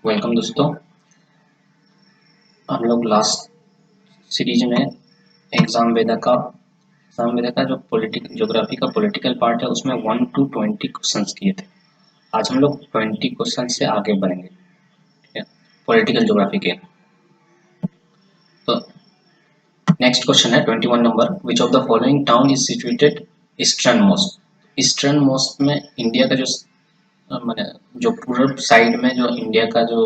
Welcome दोस्तों। हम लोग लास्ट सीरीज में एग्जाम वेदा का जो पॉलिटिकल ज्योग्राफी का पॉलिटिकल पार्ट है उसमें 1 to 20 क्वेश्चंस किए थे। आज हम लोग 20 क्वेश्चन से आगे बढ़ेंगे, ठीक है, पॉलिटिकल ज्योग्राफी के। तो नेक्स्ट क्वेश्चन है 21 number, which of the following town is situated eastern most. Eastern most में इंडिया का माने जो पूर्व साइड में जो इंडिया का जो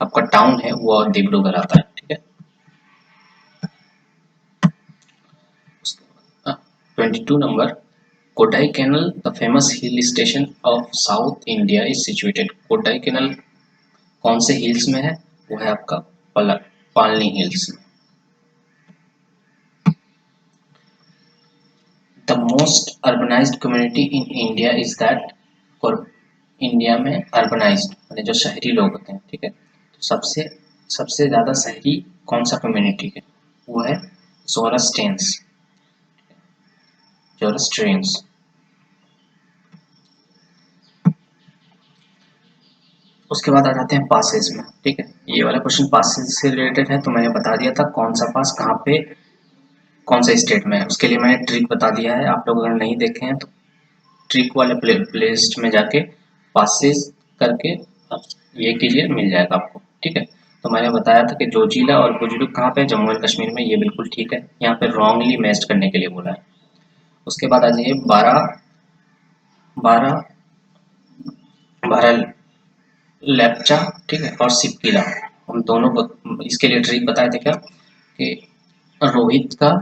आपका टाउन है वो डिब्रूगढ़ आता है, ठीक है। 22 number, Kodaikanal, the famous hill station of South India is situated. Kodaikanal कौन से हिल्स में है? वो है आपका पालनी हिल्स में। The most urbanized community in India is that, और इंडिया में अर्बनाइज्ड माने जो शहरी लोग होते हैं, ठीक है, तो सबसे सबसे ज्यादा शहरी कौन सा कम्युनिटी है? वो है जोरास्ट्रियंस। जोरास्ट्रियंस। उसके बाद आ जाते हैं पासेज में, ठीक है। ये वाला क्वेश्चन पासेज से रिलेटेड है, तो मैंने बता दिया था कौन सा पास कहाँ पे कौन सा स्टेट में है। उसके लिए मैंने ट्रिक बता दिया है, आप लोग अगर नहीं देखे हैं तो ट्रिक वाले प्लेलिस्ट में जाके पासेज करके आप ये कीजिए, मिल जाएगा आपको, ठीक है। तो मैंने बताया था कि जोजिला और बुजुर्ग कहाँ पे? जम्मू एंड कश्मीर में। ये बिल्कुल ठीक है, यहाँ पे रॉन्गली मैच्ड करने के लिए बोला है। उसके बाद आ जाइए 12 12 लेप्चा, ठीक है, और सिप्पिला। हम दोनों इसके लिए ट्रिक बताए थे क्या कि रोहित का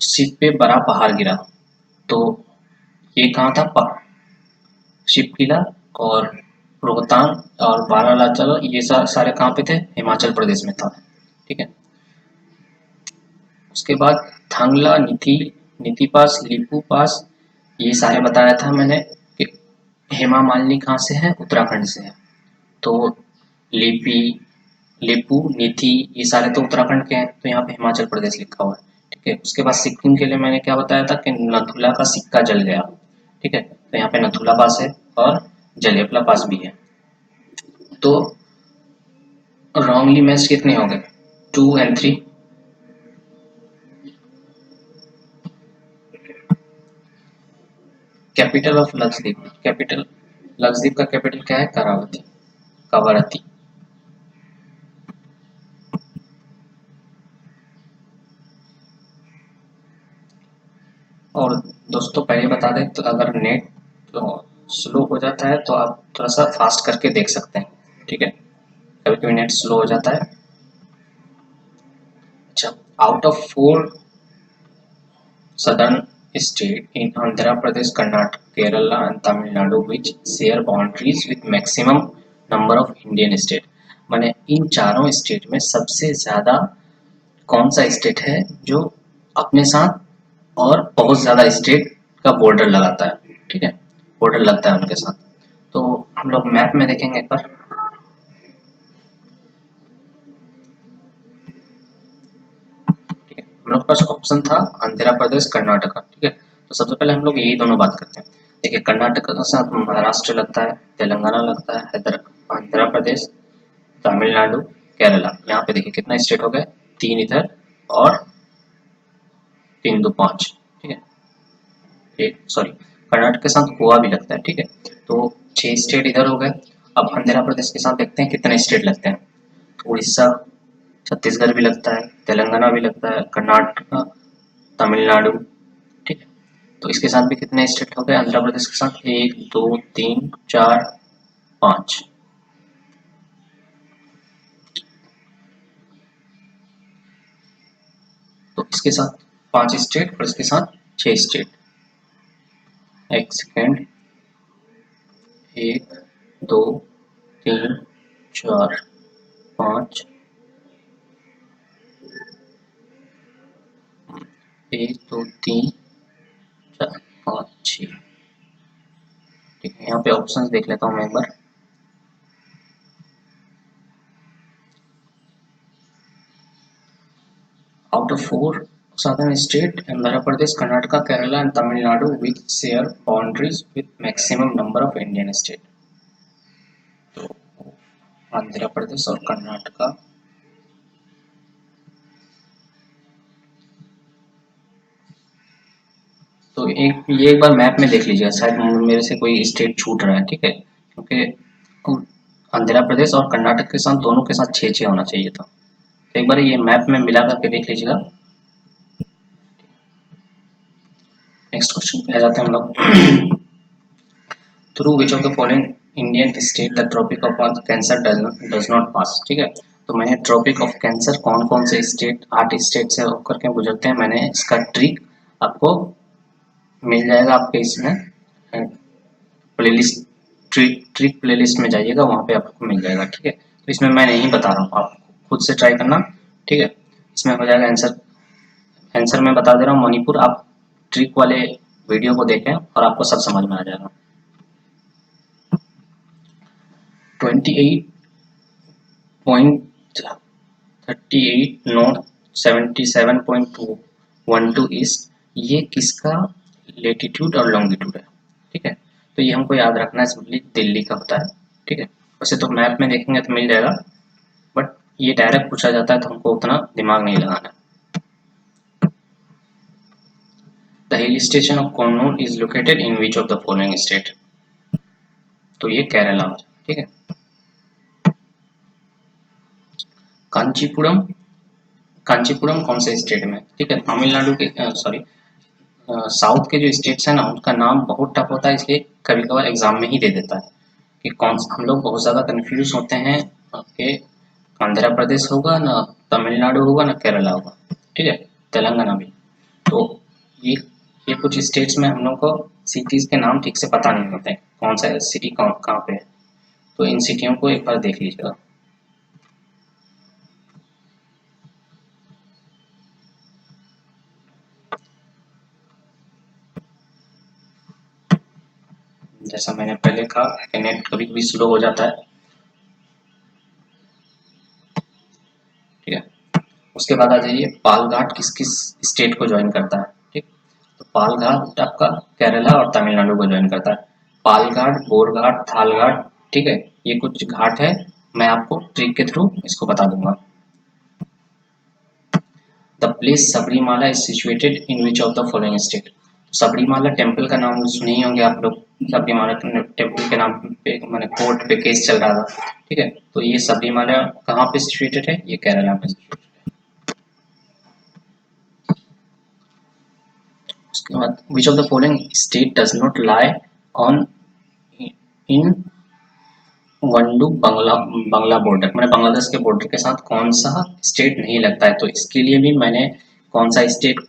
शिप पे बड़ा पहाड़ गिरा, तो ये कहाँ था? शिपकिला और रोहतांग और बारालाचा, ये सारे कहाँ पे थे? हिमाचल प्रदेश में था, ठीक है। उसके बाद थांगला, नीति पास, लिपू पास, ये सारे बताया था मैंने कि हेमा मालिनी कहाँ से है? उत्तराखंड से है। तो लिपी, लिपू, नीति, ये सारे तो उत्तराखंड के हैं, तो यहाँ पे हिमाचल प्रदेश लिखा हुआ है, ठीक है। उसके बाद सिक्किम के लिए मैंने क्या बताया था कि नथुला का सिक्का जल गया, ठीक है, तो यहाँ पे नथुला पास है और जलेपला पास भी है। तो रॉन्गली मैच कितने हो गए? 2 और 3। Capital of Lakshadweep, capital Lakshadweep का कैपिटल क्या है? करावती, कवारती। और दोस्तों पहले बता दें तो अगर नेट तो स्लो हो जाता है तो आप थोड़ा सा फास्ट करके देख सकते हैं, ठीक है, कभी कभी नेट स्लो हो जाता है। अच्छा, out of 4 southern state in Andhra Pradesh, Karnataka, Kerala and Tamil Nadu which share boundaries with maximum number of Indian state। माने इन चारों स्टेट में सबसे ज्यादा कौन सा स्टेट है जो अपने साथ और बहुत ज्यादा स्टेट का बॉर्डर लगाता है, ठीक है, बॉर्डर लगता है उनके साथ। तो हम लोग मैप में देखेंगे एक बार, ठीक है। हम लोग के पास ऑप्शन था आंध्र प्रदेश, कर्नाटका, ठीक है। तो सबसे पहले हम लोग यही दोनों बात करते हैं। देखिए, कर्नाटक के साथ महाराष्ट्र लगता है, तेलंगाना लगता है, आंध्र प्रदेश, तमिलनाडु, केरला। यहाँ पे देखिए कितना स्टेट हो गए? 3 इधर और 3 2 5, ठीक है। एक सॉरी, कर्नाटक के साथ गोवा भी लगता है, ठीक है। तो 6 स्टेट इधर हो गए। अब आंध्र प्रदेश के साथ देखते हैं कितने स्टेट लगते हैं। उड़ीसा, छत्तीसगढ़ भी लगता है, तेलंगाना भी लगता है, कर्नाटक, तमिलनाडु, ठीक है। तो इसके साथ भी कितने स्टेट हो गए? आंध्र प्रदेश के साथ 1 2 3 4 5। तो इसके साथ 5 स्टेट और इसके साथ 6 स्टेट। एक सेकेंड, 1 2 3 4 5, 1 2 3 4 5 6, ठीक है। यहाँ पे ऑप्शंस देख लेता हूँ मैं एक बार। Out of 4 southern state, Andhra Pradesh, Karnataka, Kerala and Tamil Nadu which share boundaries with maximum number of Indian state। Andhra Pradesh और कर्नाटका। तो एक बार मैप में देख लीजिएगा, शायद मेरे से कोई स्टेट छूट रहा है, ठीक है, क्योंकि आंध्र प्रदेश और कर्नाटक के साथ दोनों के साथ 6-6 होना चाहिए था। तो एक बार ये मैप में मिला करके देख लीजिएगा। नेक्स्ट क्वेश्चन पे आ जाते हैं हम लोग। Through which of the following Indian state the Tropic of Cancer does not pass, ठीक है। तो मैंने ट्रॉपिक ऑफ कैंसर कौन कौन से स्टेट, 8 स्टेट से होकर के गुजरते हैं, मैंने इसका ट्रिक आपको मिल जाएगा आपके इसमें प्लेलिस्ट, ट्रिक प्लेलिस्ट में जाइएगा, वहाँ पे आपको मिल जाएगा, ठीक है। तो इसमें मैं नहीं बता रहा हूँ, आप खुद से ट्राई करना, ठीक है। इसमें हो जाएगा आंसर, आंसर मैं बता दे रहा हूँ मणिपुर। आप ट्रिक वाले वीडियो को देखें और आपको सब समझ में आ जाएगा। 28.38 नॉर्थ, 77.12 ईस्ट, ये किसका लेटीट्यूड और लॉन्गिट्यूड है, ठीक है। तो ये हमको याद रखना है, सिंपली दिल्ली का होता है, ठीक है। वैसे तो मैप में देखेंगे तो मिल जाएगा, बट ये डायरेक्ट पूछा जाता है तो हमको उतना दिमाग नहीं लगाना। The hill station of Kannauj is located in which of the following state, तो ये केरला में, ठीक है। कांचीपुरम, कांचीपुरम कौन से स्टेट में, ठीक है, तमिलनाडु के, सॉरी, साउथ के जो स्टेट्स हैं ना उनका नाम बहुत टफ होता है, इसलिए कभी कभार एग्जाम में ही दे देता है कि कौन, हम लोग बहुत ज़्यादा कंफ्यूज होते हैं कि आंध्र प्रदेश होगा ना, तमिलनाडु होगा ना, केरला होगा, ठीक है, तेलंगाना भी। तो ये ये कुछ स्टेट्स में हम लोग को सिटीज़ के नाम ठीक से पता नहीं होते हैं, कौन सा सिटी कहाँ पे है। तो इन सिटियों को एक बार देख लीजिएगा। जैसा मैंने पहले कहा कि नेट कभी कभी स्लो हो जाता है, ठीक है। उसके बाद आ जाइए, पालघाट किस किस स्टेट को ज्वाइन करता है, ठीक। तो पालघाट आपका केरला और तमिलनाडु को ज्वाइन करता है। पालघाट, बोरघाट, थालघाट, ठीक है, ये कुछ घाट है, मैं आपको ट्रिक के थ्रू इसको बता दूंगा। The place Sabarimala is situated in which of the following state, Sabarimala temple का नाम सुने ही होंगे आप लोग, सबरीमाला टेम्पल के नाम पे मैंने कोर्ट पे केस चल रहा था, ठीक है। तो ये सबरीमाला कहाँ पे सिचुएटेड है, ये केरला में सिचुएटेड है। उसके बाद which of the following state does not lie on in वनडू बांग्ला बांग्ला बॉर्डर, मैंने बांग्लादेश के बॉर्डर के साथ कौन सा स्टेट नहीं लगता है, तो इसके लिए भी मैंने कौन सा स्टेट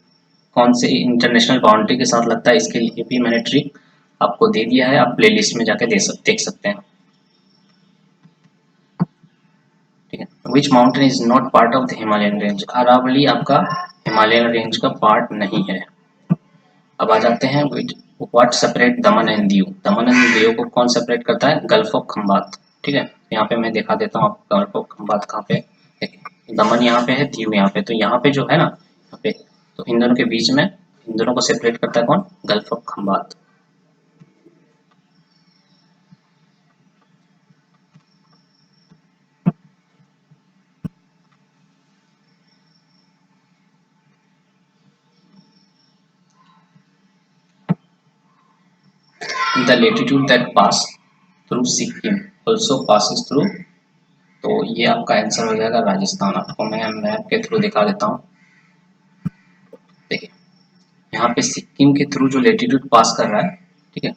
कौन से इंटरनेशनल बाउंड्री के साथ लगता है, इसके लिए भी मैंने ट्रिक आपको दे दिया है, आप प्लेलिस्ट में जाके देख सकते हैं, ठीक है। Which mountain is not part of the Himalayan range, Aravalli आपका हिमालयन रेंज का पार्ट नहीं है। अब आ जाते हैं what separate Daman and Diu, Daman and Diu को कौन सेपरेट करता है, गल्फ ऑफ खंबात, ठीक है। यहाँ पे मैं दिखा देता हूँ आपको गल्फ ऑफ खंबात कहाँ पे, दमन यहाँ पे है, दीव यहाँ पे, तो यहाँ पे जो है ना, यहाँ पे, तो इन दोनों के बीच में, इन दोनों को सेपरेट करता है कौन, gulf of Khambhat. The latitude that pass through Sikkim also passes through, तो ये आपका आंसर हो जाएगा राजस्थान। आपको मैं मैप के थ्रू दिखा देता हूँ, देखिए यहाँ पे सिक्किम के थ्रू जो लेटीट्यूड पास कर रहा है, ठीक है,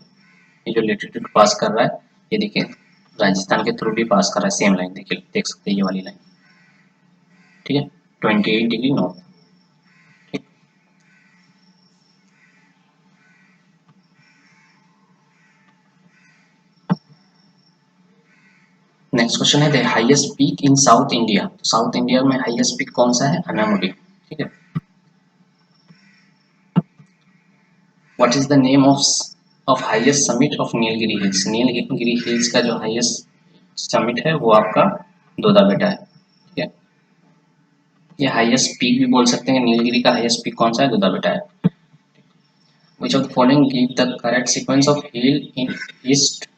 ये जो लेटीट्यूड पास कर रहा है, ये देखिए राजस्थान के थ्रू भी पास कर रहा है, सेम लाइन देखिए, देख सकते हैं ये वाली लाइन, ठीक है, 28 डिग्री नॉर्थ, ठीक। नेक्स्ट क्वेश्चन है the highest peak in south India, तो साउथ इंडिया में हाईएस्ट पीक कौन सा है, अनामुडी, ठीक है। What is the name of highest summit of Nilgiri hills, Nilgiri hills का जो हाईएस्ट समिट है वो आपका दोदा बेटा है, ठीक है। ये हाईएस्ट पीक भी बोल सकते हैं, नीलगिरी का हाईएस्ट पीक कौन सा है, दोदा बेटा है। Which of the following give the correct sequence of hill in east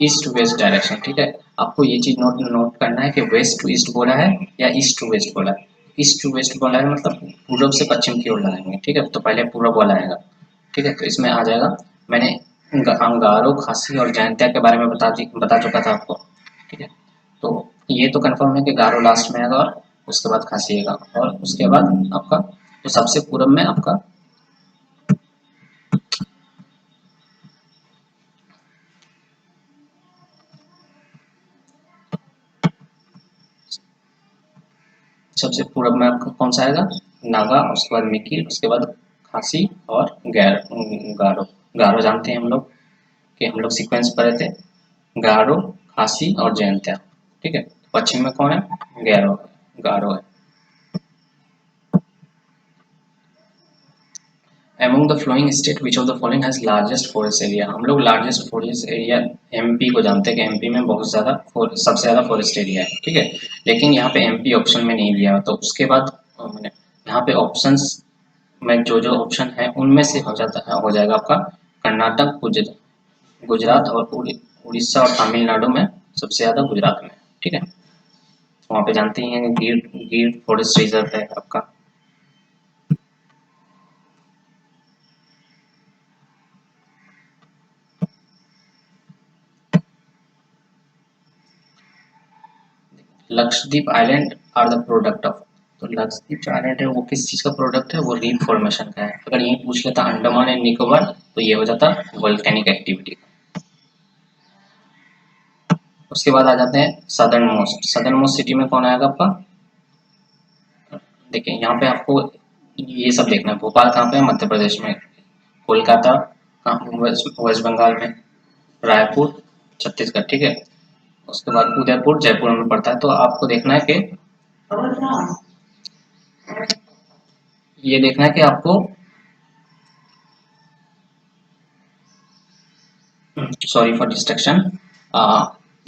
east to west direction, ठीक है। आपको ये चीज नोट नोट करना है कि वेस्ट टू ईस्ट बोला है या ईस्ट टू वेस्ट बोला है। ईस्ट टू वेस्ट बोला है मतलब पूरब से पश्चिम की ओर लगाएंगे, ठीक है। तो पहले पूरब वाला आएगा, ठीक है। तो इसमें आ जाएगा, मैंने गारो, खासी और जयंतिया के बारे में बता चुका था आपको, ठीक है। तो ये तो कंफर्म है कि गारो लास्ट में आएगा और उसके बाद खासी आएगा, और उसके बाद आपका तो सबसे पूरब में आपका सबसे पूरब में आपका कौन सा आएगा, नागा, उसके बाद मिकिर, उसके बाद खासी और गारो। गारो जानते हैं हम लोग कि हम लोग सीक्वेंस पढ़े थे, गारो, खासी और जयंतिया, ठीक है। पश्चिम में कौन है, गारो, गारो है। Among the flowing state, which of the following has largest forest area? हम लोग largest forest area एमपी को जानते हैं कि एमपी में बहुत ज़्यादा सबसे ज़्यादा फॉरेस्ट एरिया है, ठीक है। लेकिन यहाँ पे एमपी ऑप्शन में नहीं दिया, तो उसके बाद मैंने यहाँ पे ऑप्शंस में जो जो ऑप्शन है उनमें से हो जाएगा आपका कर्नाटक, गुजरात और उड़ीसा और तमिलनाडु में सबसे ज़्यादा गुजरात में, ठीक है। वहाँ पे जानते ही हैं गिर गिर फॉरेस्ट रिजर्व है आपका। Lakshadweep island are the product of, तो लक्षद्वीप जो आइलैंड है वो किस चीज का प्रोडक्ट है, वो रीफ फॉर्मेशन का है। अगर यही पूछ लेता अंडमान एंड निकोबार तो ये हो जाता वोल्केनिक एक्टिविटी। उसके बाद आ जाते हैं सदर्न मोस्ट सिटी में कौन आएगा आपका, देखिए यहाँ पे आपको ये सब देखना है। भोपाल कहाँ पे है, मध्य प्रदेश में। कोलकाता कहाँ, वेस्ट बंगाल में। रायपुर छत्तीसगढ़, ठीक है। उसके बाद उदयपुर जयपुर में पड़ता है। तो आपको देखना है कि ये देखना है कि आपको सॉरी फॉर डिस्ट्रक्शन,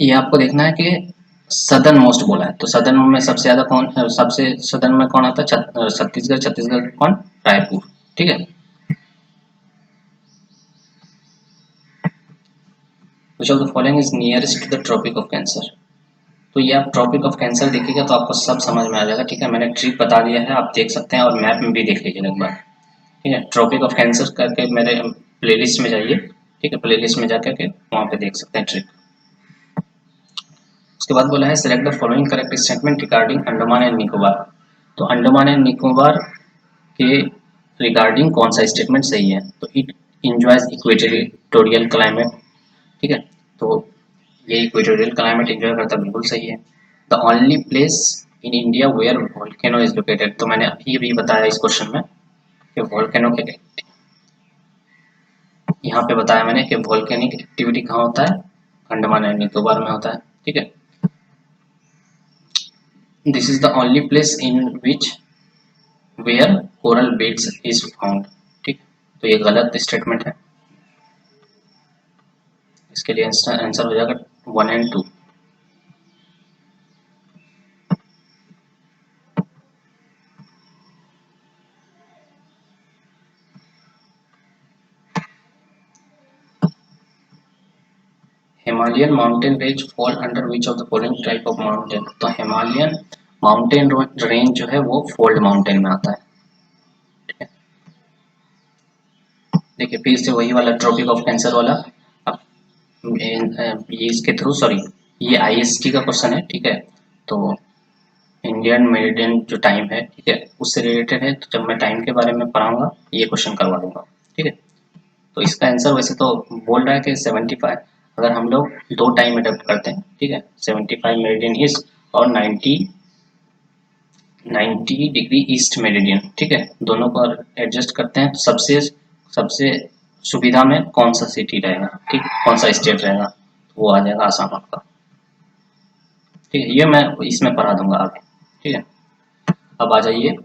ये आपको देखना है कि सदर्न मोस्ट बोला है, तो सदर्न में सबसे ज्यादा कौन, सबसे सदर्न में कौन आता है, छत्तीसगढ़। छत्तीसगढ़ कौन, रायपुर, ठीक है। Which of the following is nearest to the Tropic of Cancer, तो ये आप ट्रॉपिक ऑफ कैंसर देखिएगा तो आपको सब समझ में आ जाएगा, ठीक है। मैंने ट्रिक बता दिया है, आप देख सकते हैं और मैप में भी देख लीजिए एक बार, ठीक है। ट्रॉपिक ऑफ कैंसर करके मेरे प्लेलिस्ट में जाइए, ठीक है। प्लेलिस्ट में जाकर के वहाँ पे देख सकते हैं ट्रिक। उसके बाद बोला है select the following correct statement regarding Andaman and Nicobar, तो अंडमान एंड निकोबार के रिगार्डिंग कौन सा स्टेटमेंट सही है, तो इट इंजॉयज इक्वेटोरियल क्लाइमेट, ठीक है। तो ये इक्वेटोरियल क्लाइमेट एंजॉय करता बिल्कुल सही है। The only place in India where volcano is located, तो मैंने अभी भी बताया इस क्वेश्चन में कि वोल्केनो के यहाँ पे बताया मैंने कि वोल्केनिक एक्टिविटी कहाँ होता है, अंडमान एंड निकोबार में होता है, ठीक है। This is the only place in which where coral beads is found, ठीक। तो ये गलत स्टेटमेंट है, इसके लिए आंसर हो जाएगा 1 and 2। Himalayan mountain range fall under which of the following type of mountain, तो हिमालयन माउंटेन रेंज जो है वो फोल्ड माउंटेन में आता है, ठीक है। देखिए फिर से वही वाला ट्रॉपिक ऑफ कैंसर वाला, अब ये इसके थ्रू सॉरी ये आईएसटी का क्वेश्चन है, ठीक है। तो इंडियन मेरिडियन जो टाइम है, ठीक है, उससे रिलेटेड है, तो जब मैं टाइम के बारे में पढ़ाऊंगा ये क्वेश्चन करवा दूंगा, ठीक है। तो इसका आंसर वैसे तो बोल रहा है कि 75, अगर हम लोग दो टाइम अडॉप्ट करते हैं, ठीक है, 75 मेरिडियन ईस्ट और 90 डिग्री ईस्ट मेरिडियन, ठीक है, दोनों को एडजस्ट करते हैं तो सबसे सबसे सुविधा में कौन सा सिटी रहेगा, ठीक, कौन सा स्टेट रहेगा, तो वो आ जाएगा आसाम आपका, ठीक है। ये मैं इसमें पढ़ा दूंगा आगे, ठीक है। अब आ जाइए,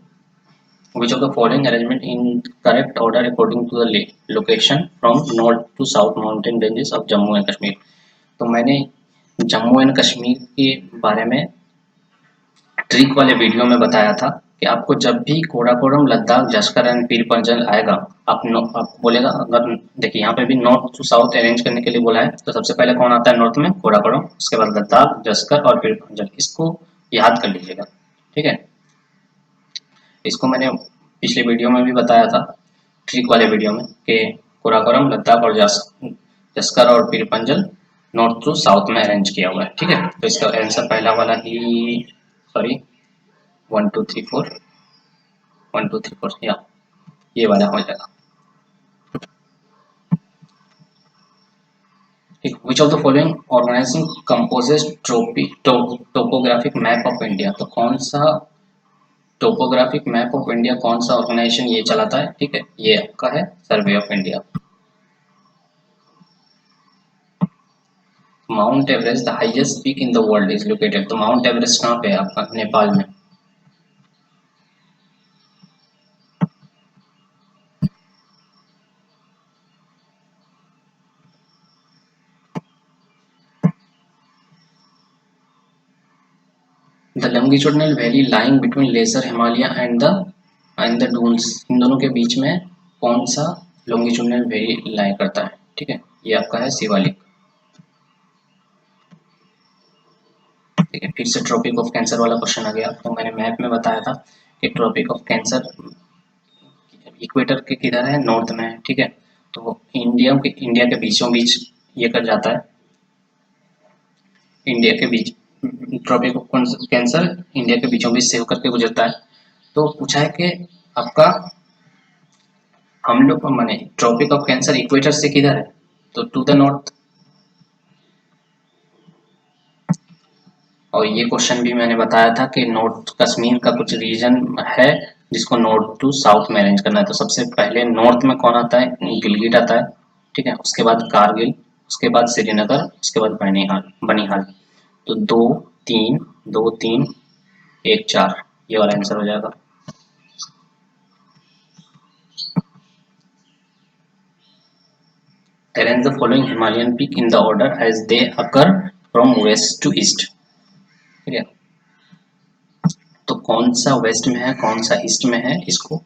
which of the following arrangement in correct order according to the location from north to south mountain ranges of Jammu and Kashmir, तो मैंने जम्मू एंड कश्मीर के बारे में ट्रिक वाले वीडियो में बताया था, कि आपको जब भी कोराकोरम, लद्दाख, जस्कर एंड पीर पंजल आएगा, आपको बोलेगा, अगर देखिए यहाँ पे भी नॉर्थ टू साउथ अरेंज करने के लिए बोला है, तो सबसे पहले कौन आता है नॉर्थ में? कोराकोरम, उसके बाद लद्दाख, जस्कर और पीर पंजल। इसको याद कर लीजिएगा, ठीक है। इसको मैंने पिछले वीडियो में भी बताया था, ट्रिक वाले वीडियो में, कि कोराकोरम, लद्दाख और जस्कर और पीर पंजल नॉर्थ टू साउथ में अरेंज किया हुआ है, ठीक है। तो इसका आंसर पहला वाला ही, सॉरी, 1 2 3 4, 1 2 3 4, या ये वाला हो जाएगा, ठीक। Which of the following organisation composes topographic map of India? तो कौन सा टोपोग्राफिक मैप ऑफ इंडिया, कौन सा ऑर्गेनाइजेशन ये चलाता है, ठीक है? ये आपका है survey of India. Mount Everest, the highest peak in the world, is located. तो माउंट एवरेस्ट कहाँ पे है आपका? नेपाल में। The longitudinal valley lying between lesser Himalaya and the Doons, इन दोनों के बीच में कौन सा लॉन्गिट्यूडिनल वैली लाई करता है, ठीक है? ये आपका है शिवालिक, ठीक है। फिर से ट्रॉपिक ऑफ कैंसर वाला क्वेश्चन आ गया। तो मैंने मैप में बताया था कि ट्रॉपिक ऑफ कैंसर इक्वेटर के किधर है? नॉर्थ में है, ठीक है। तो इंडिया के बीचों बीच ये कर जाता है, इंडिया के बीच, ट्रॉपिक ऑफ कैंसर इंडिया के बीचों बीच से होकर के गुजरता है। तो पूछा है कि आपका, हम लोग माने ट्रॉपिक ऑफ कैंसर इक्वेटर से किधर है? तो टू द नॉर्थ। और ये क्वेश्चन भी मैंने बताया था कि नॉर्थ कश्मीर का कुछ रीजन है जिसको नॉर्थ टू साउथ में अरेंज करना है। तो सबसे पहले नॉर्थ में कौन आता है? गिलगिट आता है, ठीक है। उसके बाद कारगिल, उसके बाद श्रीनगर, उसके बाद बनिहाल बनिहाल। तो 2 3 2 3 1 4, ये वाला आंसर हो जाएगा। Arrange the following Himalayan peak in the order as they occur from west to east, ठीक है। तो कौन सा वेस्ट में है, कौन सा ईस्ट में है, इसको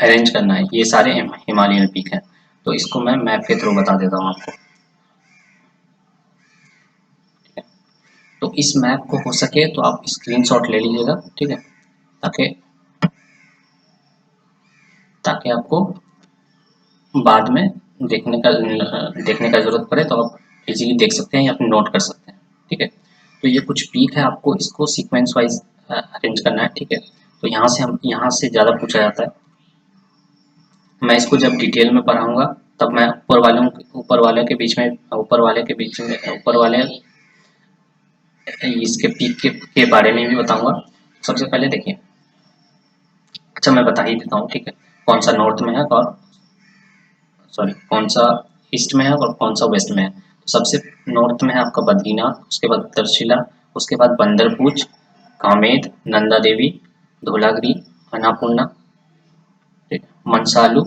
अरेंज करना है। ये सारे हिमालयन पीक हैं। तो इसको मैं मैप के थ्रू बता देता हूँ आपको, ठीक है। तो इस मैप को हो सके तो आप स्क्रीनशॉट ले लीजिएगा, ठीक है, ताकि ताकि आपको बाद में देखने का जरूरत पड़े तो आप इजीली देख सकते हैं या फिर नोट कर सकते हैं, ठीक है। तो ये कुछ पीक है, आपको इसको सीक्वेंस वाइज अरेंज करना है, ठीक है। तो यहाँ से ज़्यादा पूछा जाता है। मैं इसको जब डिटेल में पढ़ाऊंगा तब मैं ऊपर वाले के बीच में ऊपर वाले इसके पीक के बारे में भी बताऊंगा। सबसे पहले देखिए, अच्छा मैं बता ही देता हूँ, ठीक है, कौन सा नॉर्थ में है और सॉरी कौन सा ईस्ट में है और कौन सा वेस्ट में है। तो सबसे नॉर्थ में है आपका बद्रीनाथ, उसके बाद तक्षशिला, उसके बाद बंदरपूछ, कामेद, नंदा देवी, धौलागिरी, अन्नपूर्णा, मनसालू,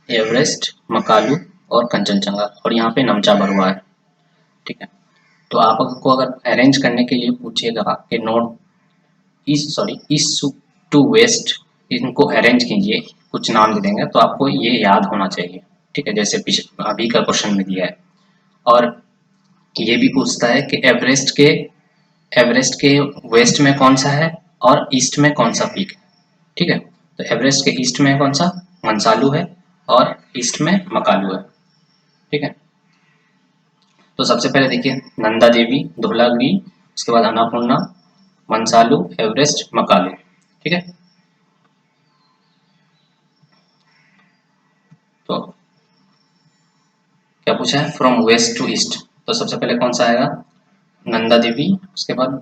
एवरेस्ट, मकालू और कंचनजंगा, और यहाँ पे नमचा बरुआ है, ठीक है। तो आपको अगर अरेंज करने के लिए पूछेगा कि नॉर्थ ईस्ट टू वेस्ट, इनको अरेंज कीजिए, कुछ नाम दे देंगे तो आपको ये याद होना चाहिए, ठीक है, जैसे अभी का क्वेश्चन में दिया है। और ये भी पूछता है कि एवरेस्ट के वेस्ट में कौन सा है और ईस्ट में कौन सा पीक है, ठीक है। तो एवरेस्ट के ईस्ट में कौन सा? मंसालू है, और ईस्ट में मकालू है, ठीक है। तो सबसे पहले देखिए, नंदा देवी, धौलागिरी, उसके बाद अन्नपूर्णा, मंसालू, एवरेस्ट, मकालू, ठीक है। तो क्या पूछा है? From west to east. तो सबसे पहले कौन सा आएगा? नंदा देवी, उसके बाद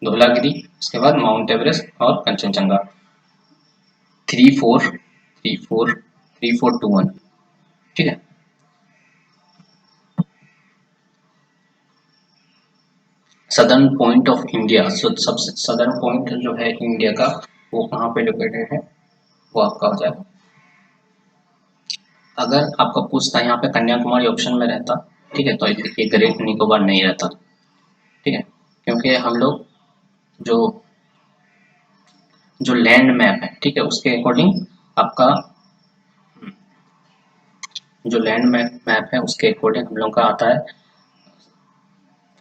धौलागिरी, उसके बाद माउंट एवरेस्ट और कंचनजंगा। 3 4 3 4 3 4 2 1, ठीक है। सदर्न पॉइंट ऑफ इंडिया, सबसे सदर्न पॉइंट जो है इंडिया का, वो कहाँ पे लोकेटेड है? वो आपका हो जाएगा, अगर आपका पूछता यहाँ पे कन्याकुमारी ऑप्शन में रहता, ठीक है, तो ये ग्रेट निकोबार नहीं रहता, ठीक है, क्योंकि हम लोग जो जो लैंड मैप है, ठीक है, उसके अकॉर्डिंग आपका जो लैंड मैप है उसके अकॉर्डिंग हम लोग का आता है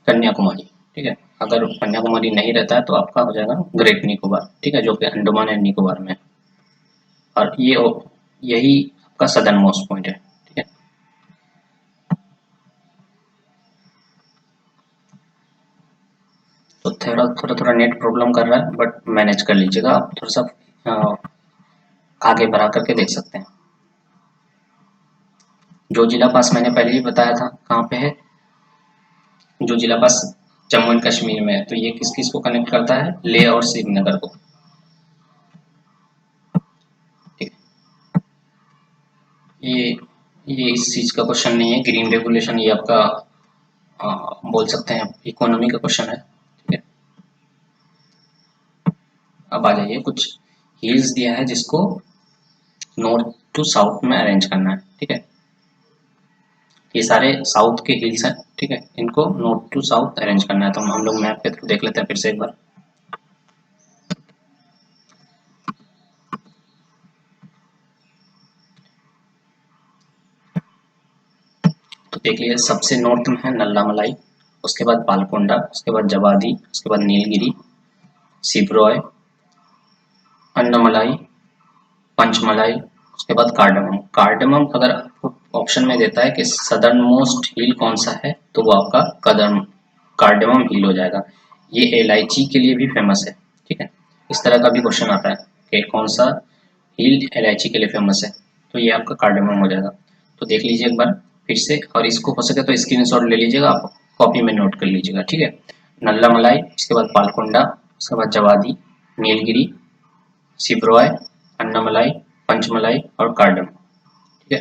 कन्याकुमारी, ठीक है। अगर कन्याकुमारी नहीं रहता है तो आपका हो जाएगा ग्रेट निकोबार, ठीक है, जो कि अंडमान एंड निकोबार में है। और यही आपका सदर्न मोस्ट पॉइंट है, ठीक है। तो थोड़ा थोड़ा थोड़ा नेट प्रॉब्लम कर रहा है, बट मैनेज कर लीजिएगा आप, थोड़ा सा आगे बढ़ा करके देख सकते हैं। जो जिला पास मैंने पहले ही बताया था कहाँ पे है, जो जिला पास जम्मू एंड कश्मीर में है, तो ये किस किस को कनेक्ट करता है, लेह और श्रीनगर को, ठीक है। ये इस चीज का क्वेश्चन नहीं है, ग्रीन रेगुलेशन ये आपका बोल सकते हैं इकोनॉमी का क्वेश्चन है, ठीक है। अब आ जाइए, कुछ हिल्स दिया है जिसको नॉर्थ टू साउथ में अरेंज करना है, ठीक है। ये सारे साउथ के हिल्स हैं, ठीक है, इनको नॉर्थ टू साउथ अरेंज करना है। तो हम लोग मैप के थ्रू देख लेते हैं फिर से एक बार। तो देख लीजिए, सबसे नॉर्थ में है नल्लामलाई, उसके बाद पालकोंडा, उसके बाद जवादी, उसके बाद नीलगिरी, सिब्रॉय, अन्नमलाई, पंचमलाई, उसके बाद कार्डमम। कार्डमम अगर आपको ऑप्शन में देता है कि सदर्न मोस्ट हिल कौन सा है, तो वो आपका कदम कार्डमम हिल हो जाएगा। ये इलायची के लिए भी फेमस है, ठीक है। इस तरह का भी क्वेश्चन आता है कि कौन सा हिल इलायची के लिए फेमस है, तो ये आपका कार्डमम हो जाएगा। तो देख लीजिए एक बार फिर से, और इसको हो सके तो स्क्रीनशॉट ले लीजिएगा, आप कॉपी में नोट कर लीजिएगा, ठीक है। नल्ला मलाई, उसके बाद पालकोंडा, उसके बाद जवादी, नीलगिरी, सिब्रॉय, अन्नामलाई, पंचमलाई और कार्डम, ठीक है।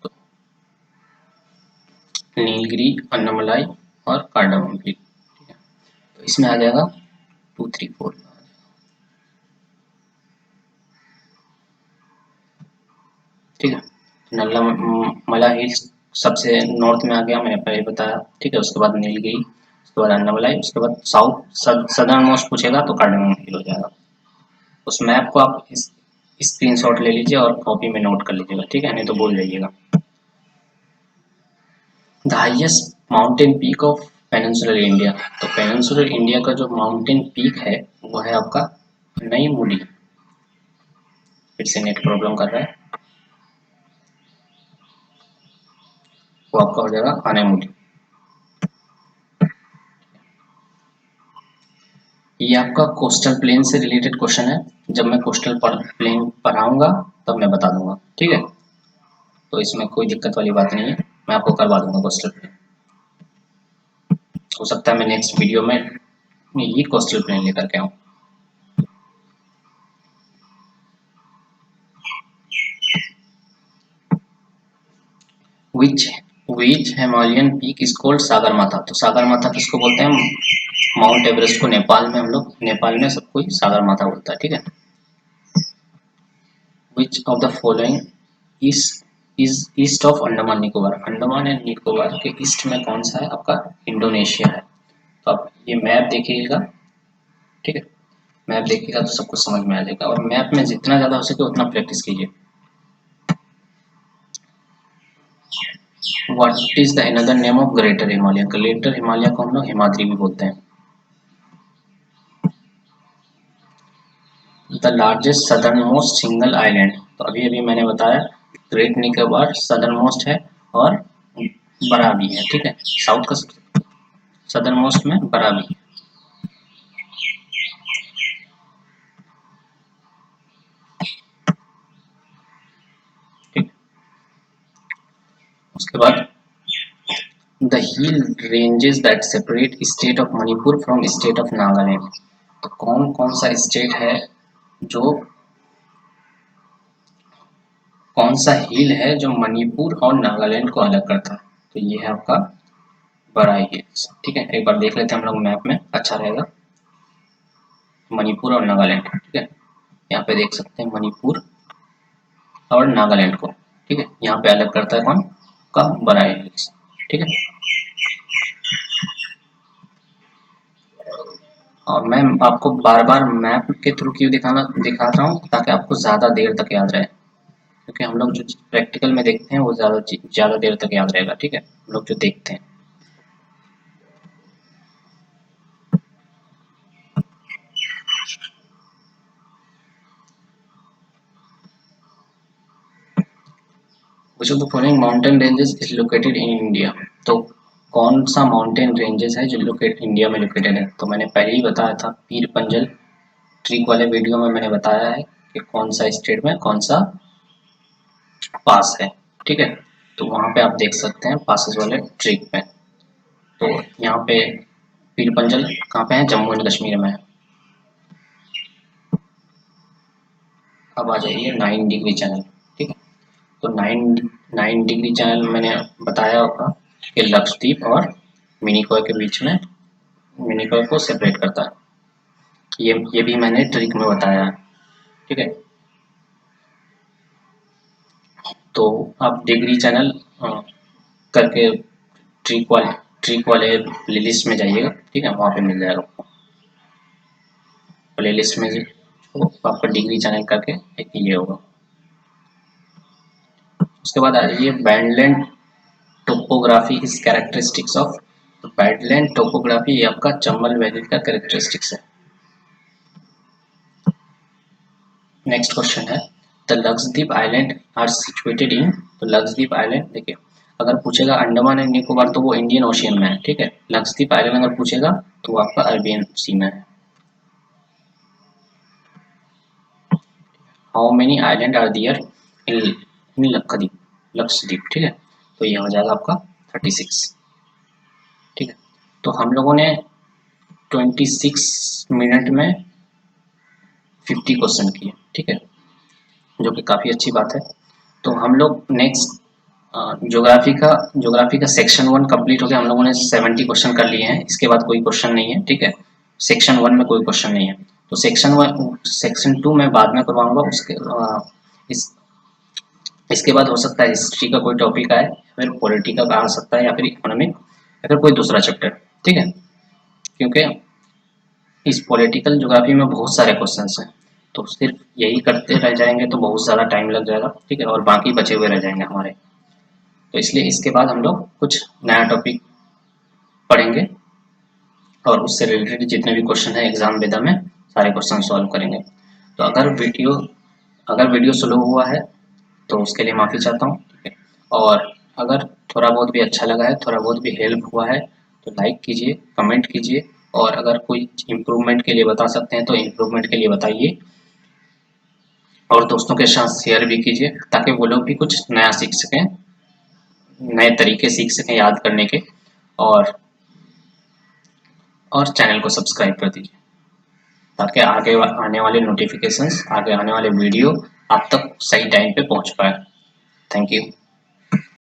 तो नीलगिरी, अन्नामलाई और कार्डम भी, ठीक है। तो इसमें आ जाएगा 2 3 4, ठीक है। नल्ला मला हिल्स सबसे नॉर्थ में आ गया, मैंने पहले बताया, ठीक है। उसके बाद नीलगिरी, उसके बाद अन्नामलाई, उसके बाद साउथ सदर्न मोस्ट पूछेगा तो कार्डमम हिल हो जाएगा। उस मैप को आप इस स्क्रीनशॉट ले लीजिए और कॉपी में नोट कर लीजिएगा, ठीक है, नहीं तो भूल जाइएगा। The highest mountain peak of peninsular India, तो पेनिनसुलर इंडिया का जो माउंटेन पीक है वो है आपका नई मुड़ी। फिर से नेट प्रॉब्लम कर रहा है, वो आपका हो जाएगा आनेमुडी। ये आपका कोस्टल प्लेन से रिलेटेड क्वेश्चन है, जब मैं कोस्टल प्लेन पढ़ाऊंगा तब मैं बता दूंगा, ठीक है। तो इसमें कोई दिक्कत वाली बात नहीं है, मैं आपको करवा दूंगा कोस्टल प्लेन। हो सकता है मैं नेक्स्ट वीडियो में ये कोस्टल प्लेन लेकर के आऊँ। विच विच हिमालयन पीक इज कॉल्ड सागर माथा, तो सागर माथा किसको बोलते हैं, माउंट एवरेस्ट को नेपाल में, हम लोग नेपाल में सब कोई सागर माथा बोलता है, ठीक है। Which of the following is is east of Andaman Nicobar, Andaman and Nicobar के ईस्ट में कौन सा है आपका, इंडोनेशिया है। तो आप ये मैप देखिएगा, ठीक है, मैप देखिएगा तो सब कुछ समझ में आ जाएगा, और मैप में जितना ज्यादा हो सके उतना प्रैक्टिस कीजिए। What is the another name of greater Himalaya, greater Himalaya को हम लोग हिमाद्री भी बोलते हैं। The largest southern most single island, तो अभी अभी मैंने बताया ग्रेट निकोबार सदर्न मोस्ट है और बड़ा भी है, ठीक है। साउथ का सदर्न मोस्ट में बड़ा भी है, ठीक। उसके बाद the hill ranges that separate state of Manipur from state of Nagaland, तो कौन कौन सा स्टेट है जो, कौन सा हिल है जो मणिपुर और नागालैंड को अलग करता है, तो ये है आपका बड़ा हिल्स, ठीक है। एक बार देख लेते हैं हम लोग मैप में, अच्छा रहेगा। मणिपुर और नागालैंड, ठीक है, यहाँ पे देख सकते हैं मणिपुर और नागालैंड को, ठीक है। यहाँ पे अलग करता है कौन का, बड़ा हिल्स, ठीक है। और मैं आपको बार बार मैप के थ्रू क्यों दिखा रहा हूँ, ताकि आपको ज़्यादा देर तक याद रहे, क्योंकि हम लोग जो प्रैक्टिकल में देखते हैं वो ज़्यादा देर तक याद रहेगा, ठीक है, हम लोग जो देखते हैं। Which of the following mountain ranges is located in India? तो कौन सा माउंटेन रेंजेस है जो इंडिया में लोकेटेड है? तो मैंने पहले ही बताया था, पीर पंजल ट्रिक वाले वीडियो में मैंने बताया है कि कौन सा स्टेट में कौन सा पास है, ठीक है। तो वहाँ पे आप देख सकते हैं पासेस वाले ट्रिक में। तो यहाँ पे पीर पंजल कहाँ पे है? जम्मू एंड कश्मीर में है। अब आ जाइए 9 डिग्री चैनल, ठीक है। तो 9 डिग्री चैनल मैंने बताया होगा कि लक्षद्वीप और मिनिकॉय के बीच में, मिनिकॉय को सेपरेट करता है। ये भी मैंने ट्रिक में बताया है, ठीक है। तो आप डिग्री चैनल करके ट्रिक वाले प्लेलिस्ट में जाइएगा, ठीक है, वहाँ पे मिल जाएगा आपको प्लेलिस्ट में। जो आपका डिग्री चैनल करके एक ये होगा। उसके बाद आ जाइए badland topography is characteristics of. तो बैडलैंड टोपोग्राफी ये आपका चंबल वैली का कैरेक्टरिस्टिक्स है। नेक्स्ट क्वेश्चन है the Lakshadweep island are situated in. तो लक्षद्वीप आइलैंड देखिए, अगर पूछेगा अंडमान एंड निकोबार तो वो इंडियन ओशियन में है, ठीक है। लक्षद्वीप आइलैंड अगर पूछेगा तो वो आपका अरबियन सी में है। हाउ मेनी आइलैंड आर दियर इन इन लक्षद्वीप, ठीक है। तो ये हो जाएगा आपका 36, ठीक है। तो हम लोगों ने 26 मिनट में 50 क्वेश्चन किए, ठीक है, जो कि काफ़ी अच्छी बात है। तो हम लोग नेक्स्ट ज्योग्राफी का सेक्शन 1 कंप्लीट हो गया। हम लोगों ने 70 क्वेश्चन कर लिए हैं। इसके बाद कोई क्वेश्चन नहीं है, ठीक है। सेक्शन 1 में कोई क्वेश्चन नहीं है। तो सेक्शन 2 में बाद में करवाऊंगा। इस इसके बाद हो सकता है हिस्ट्री का कोई टॉपिक आए, फिर पॉलिटिकल का आ सकता है, या फिर इकोनॉमिक, या फिर कोई दूसरा चैप्टर, ठीक है। क्योंकि इस पॉलिटिकल ज्योग्राफी में बहुत सारे क्वेश्चंस हैं, तो सिर्फ यही करते रह जाएंगे तो बहुत ज़्यादा टाइम लग जाएगा, ठीक है, और बाकी बचे हुए रह जाएंगे हमारे। तो इसलिए इसके बाद हम लोग कुछ नया टॉपिक पढ़ेंगे, और उससे रिलेटेड जितने भी क्वेश्चन है एग्जाम वेदा में सारे क्वेश्चन सॉल्व करेंगे। तो अगर वीडियो स्लो हुआ है तो उसके लिए माफ़ी चाहता हूँ, ठीक है। और अगर थोड़ा बहुत भी अच्छा लगा है, थोड़ा बहुत भी हेल्प हुआ है, तो लाइक कीजिए, कमेंट कीजिए, और अगर कोई इम्प्रूवमेंट के लिए बता सकते हैं तो इम्प्रूवमेंट के लिए बताइए, और दोस्तों के साथ शेयर भी कीजिए, ताकि वो लोग भी कुछ नया सीख सकें, नए तरीके सीख सकें याद करने के। और चैनल को सब्सक्राइब कर दीजिए, ताकि आने वाले नोटिफिकेशंस, आगे आने वाले वीडियो आप तक सही टाइम पे पहुंच पाए। Thank you.